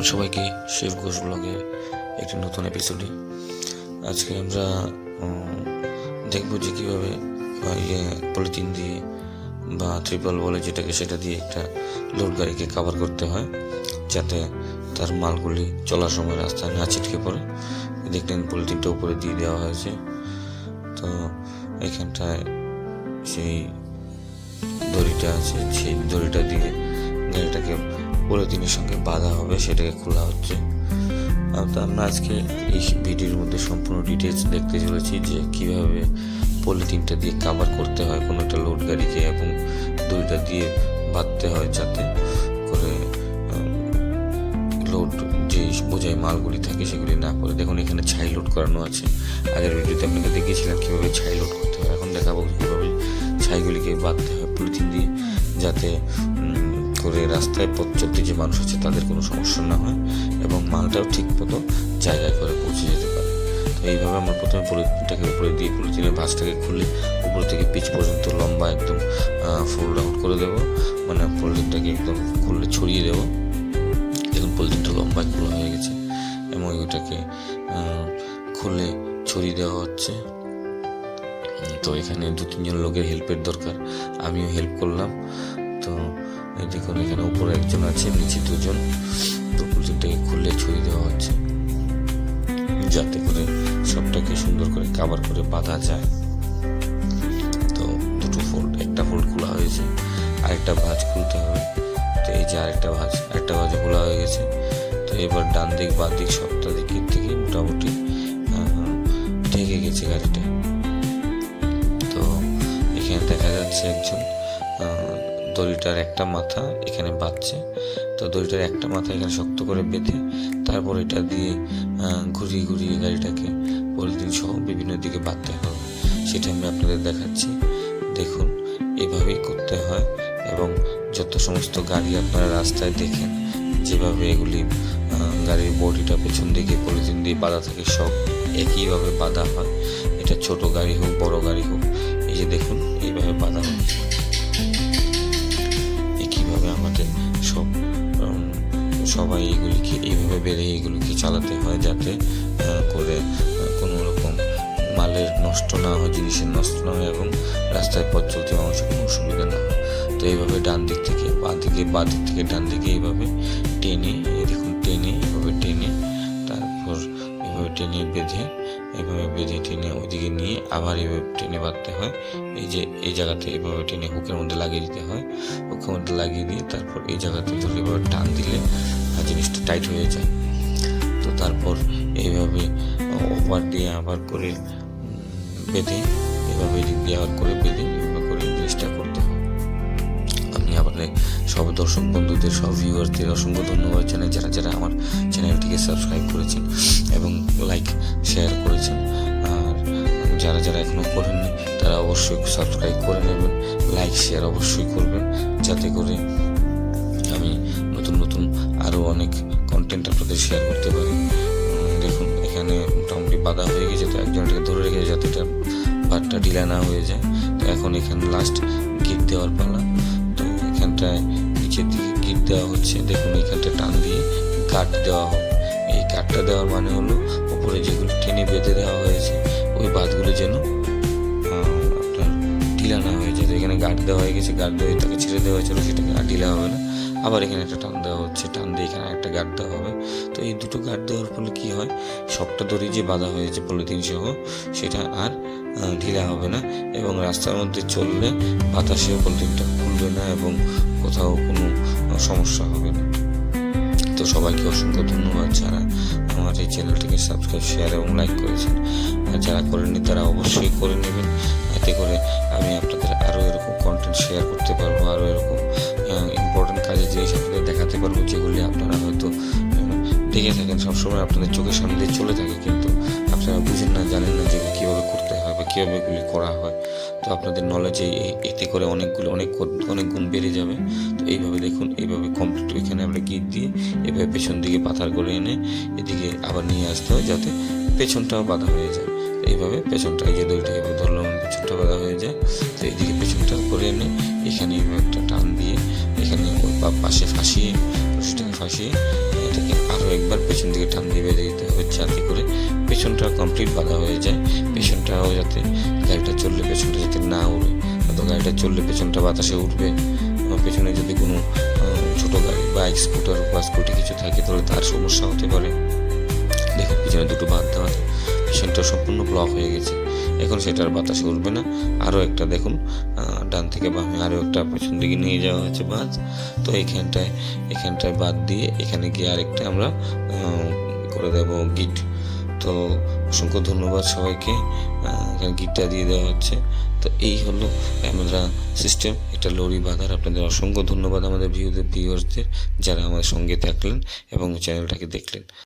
Welcome সবাইকে শিব ঘোষ ব্লগে একটি নতুন এপিসোডে। আজকে আমরা দেখব যে কীভাবে পলিথিন দিয়ে বা ট্রিপল বলে যেটাকে, সেটা দিয়ে একটা লোড গাড়িকে কাভার করতে হয় যাতে তার মালগুলি চলার সময় রাস্তায় না ছিটকে পড়ে। দেখলেন পলিথিনটা উপরে দিয়ে দেওয়া হয়েছে। তো এখানটায় সেই দড়িটা আছে, সেই দড়িটা দিয়ে গাড়িটাকে পলিথিনের সঙ্গে বাঁধা হবে, সেটাকে খোলা হচ্ছে। তো আমরা আজকে এই ভিডিওর মধ্যে সম্পূর্ণ ডিটেলস দেখতে চলেছি যে কীভাবে পলিথিনটা দিয়ে কাভার করতে হয় কোনো একটা লোড গাড়িকে, এবং দড়িটা দিয়ে বাঁধতে হয় যাতে করে লোড যে বোঝাই মালগুলি থাকে সেগুলি না পড়ে। দেখুন এখানে ছাই লোড করানো আছে। আগের ভিডিওতে আপনাকে দেখিয়েছিলাম কীভাবে ছাই লোড করতে হয়। এখন দেখাবো কীভাবে ছাইগুলিকে বাঁধতে হয় পলিথিন দিয়ে, যাতে করে রাস্তায় পথ চলতে যে মানুষ আছে তাদের কোনো সমস্যা না হয় এবং মালটাও ঠিক মতো জায়গায় করে পৌঁছে যেতে পারে। তো এইভাবে আমরা প্রথমে পলিথিনটাকে উপরে দিয়ে পলিথিনের ভাঁজটাকে খুলে উপর থেকে পিচ পর্যন্ত লম্বা একদম ফুল রাউন্ড করে দেবো, মানে পলিথিনটাকে একদম খুললে ছড়িয়ে দেবো। দেখুন পলিথিনটা লম্বায় খোলা হয়ে গেছে এবং ওইটাকে খুলে ছড়িয়ে দেওয়া হচ্ছে। তো এখানে 2-3 জন লোকের হেল্পের দরকার, আমিও হেল্প করলাম। তো দেখুন এখানে উপরে একজন আছে, নিচে 2জন। তো পলিথিনটাকে খুলে ছড়িয়ে দেওয়া হচ্ছে যাতে করে সবটাকে সুন্দর করে কাভার করে বাঁধা যায়। তো একটা ফোল্ড খোলা হয়েছে, আরেকটা ভাঁজ খুলতে হবে। তো এই যে আরেকটা ভাঁজ খোলা হয়ে গেছে। তো এবার ডান দিক বাঁ দিক সবটা দিকের থেকে মোটামুটি ঢেকে গেছে গাড়িটা। তো এখানে দেখা যাচ্ছে একজন দড়িটার একটা মাথা এখানে বাঁধছে। তো দড়িটার একটা মাথা এখানে শক্ত করে বেঁধে তারপর এটা দিয়ে ঘুরিয়ে ঘুরিয়ে গাড়িটাকে পলিথিন সহ বিভিন্ন দিকে বাঁধতে হবে, সেটা আমি আপনাদের দেখাচ্ছি। দেখুন এভাবেই করতে হয়। এবং যত সমস্ত গাড়ি আপনারা রাস্তায় দেখেন যেভাবে এগুলি গাড়ির বডিটা পেছন দিকে পলিথিন দিয়ে বাঁধা থাকে, সব একইভাবে বাঁধা হয়। এটা ছোট গাড়ি হোক বড় গাড়ি হোক, এই যে দেখুন এইভাবে বাঁধা হচ্ছে। একইভাবে আমাদের সবাই এগুলিকে এইভাবে বেঁধে এগুলিকে চালাতে হয় যাতে করে কোনো রকম মালের নষ্ট না হয়, জিনিসের নষ্ট না হয় এবং রাস্তায় পথ চলতে মানুষের কোনো অসুবিধা না হয়। তো এইভাবে ডান দিক থেকে বাঁ দিক থেকে ডান দিকে এইভাবে টেনে, দেখুন এইভাবে টেনে, তারপর এইভাবে টেনে বেঁধে টেনে ওইদিকে নিয়ে আবার এইভাবে টেনে বাঁধতে হয়। এই যে এই জায়গাতে এইভাবে টেনে হুকের মধ্যে লাগিয়ে দিতে হয়। হুকের মধ্যে লাগিয়ে দিয়ে তারপর এই জায়গাতে ধরে এভাবে টান দিলে জিনিসটা টাইট হয়ে যায়। তো তারপর এইভাবে ওভার দিয়ে আবার করে বেঁধে, এভাবে দিক দিয়ে আবার করে বেঁধে এভাবে করে জিনিসটা করতে হয়। আমি আবার সব দর্শক বন্ধুদের, সব ভিউয়ারদের অসংখ্য ধন্যবাদ জানাই যারা আমার চ্যানেলটিকে সাবস্ক্রাইব করেছেন এবং লাইক শেয়ার করেছেন। আর যারা এখনও করেননি তারা অবশ্যই সাবস্ক্রাইব করে নেবেন, লাইক শেয়ার অবশ্যই করবেন, যাতে করে আমি নতুন আরও অনেক কন্টেন্ট আপনাদের শেয়ার করতে পারি। দেখুন এখানে মোটামুটি বাঁধা হয়ে গেছে। তো একজনটাকে ধরে রেখেছে যাতে এটা ভাতটা ঢিলা না হয়ে যায়। তো এখন এখানে লাস্ট গিট দেওয়ার পালা। তো এখানটায় নিচের দিকে গিট দেওয়া হচ্ছে। দেখুন এখানটা টান দিয়ে গার্ড দেওয়া হবে। এই গার্ডটা দেওয়ার মানে হলো উপরে যেগুলো টেনে বেঁধে দেওয়া হয়েছে ওই বাঁধগুলো যেন আপনার ঢিলা না হয়ে যায়। তো এখানে গার্ড দেওয়া হয়ে গেছে, গার্ড দিয়ে তাকে ছেড়ে দেওয়া হয়েছিল, সেটাকে আর ঢিলা হবে না। আবার এখানে একটা টান দেওয়া হচ্ছে, টান দিয়ে এখানে একটা গার্ড দেওয়া হবে। তো এই দুটো গার্ড দেওয়ার ফলে কী হয়, সবটা দড়ি যে বাঁধা হয়েছে পলিথিন সহ সেটা আর ঢিলা হবে না এবং রাস্তার মধ্যে চললে বাতাসেও পলিথিনটা খুলবে না এবং কোথাও কোনো সমস্যা হবে না। তো সবাইকে অসংখ্য ধন্যবাদ যারা আমার এই চ্যানেলটিকে সাবস্ক্রাইব, শেয়ার এবং লাইক করেছেন। আর যারা করেননি তারা অবশ্যই করে নেবেন, এতে করে আমি আপনাদের আরও এরকম কন্টেন্ট শেয়ার করতে পারবো, আরও এরকম ইম্পর্টেন্ট কাজের জিনিস আপনাদের দেখাতে পারবো, যেগুলি আপনারা হয়তো দেখে থাকেন, সবসময় আপনাদের চোখের সামনে দিয়ে চলে থাকে, কিন্তু আপনারা বুঝেন না, জানেন না যে কীভাবে করতে হয় বা কীভাবে এগুলি করা হয়। তো আপনাদের নলেজে এতে করে অনেক গুণ বেড়ে যাবে। তো এইভাবে দেখুন, এইভাবে কমপ্লিট এখানে আমরা গিট দিয়ে এভাবে পেছন দিকে পাথর করে এনে এদিকে আবার নিয়ে আসতে হয় যাতে পেছনটাও বাঁধা হয়ে যায়। এইভাবে পেছনটা, এই যে দড়িটা এইভাবে ধরলাম, পেছনটা বাঁধা হয়ে যায়। তো এইদিকে পেছনটা করে এনে এখানে এইভাবে একটা টান দিয়ে এখানে ওই পাশে ফাঁসিয়ে, রশিটাকে ফাঁসিয়ে এটাকে আরও একবার পেছন দিকে টান দিয়ে বেঁধে দিতে হবে, যাতে করে পেছনটা কমপ্লিট বাঁধা হয়ে যায়। পেছনটাও যাতে গাড়িটা চললে পেছনটা যাতে না উড়ে, তো গাড়িটা চললে পেছনটা বাতাসে উঠবে। পেছনে যদি কোনো ছোটো গাড়ি, বাইক, স্কুটার বা স্কুটি কিছু থাকে তাহলে তার সমস্যা হতে পারে। দেখুন পিছনে দুটো বাঁধ দেওয়া, পেছনটা সম্পূর্ণ ব্লক হয়ে গেছে, এখন সেটার বাতাসে উঠবে না। আরও একটা দেখুন ডান থেকে বামে আরও একটা পেছন দিকে নিয়ে যাওয়া হয়েছে বাঁধ। তো এখানটায় বাদ দিয়ে এখানে গিয়ে আরেকটা আমরা করে দেবো গিট। তো অসংখ্য ধন্যবাদ সবাইকে, এখানে গিটটা দিয়ে দেওয়া হচ্ছে। তো এই হলো ক্যামেরা সিস্টেম, একটা লরি বাঁধার। আপনাদের অসংখ্য ধন্যবাদ আমাদের ভিউয়ার্সদের, যারা আমার সঙ্গে থাকলেন এবং চ্যানেলটাকে দেখলেন।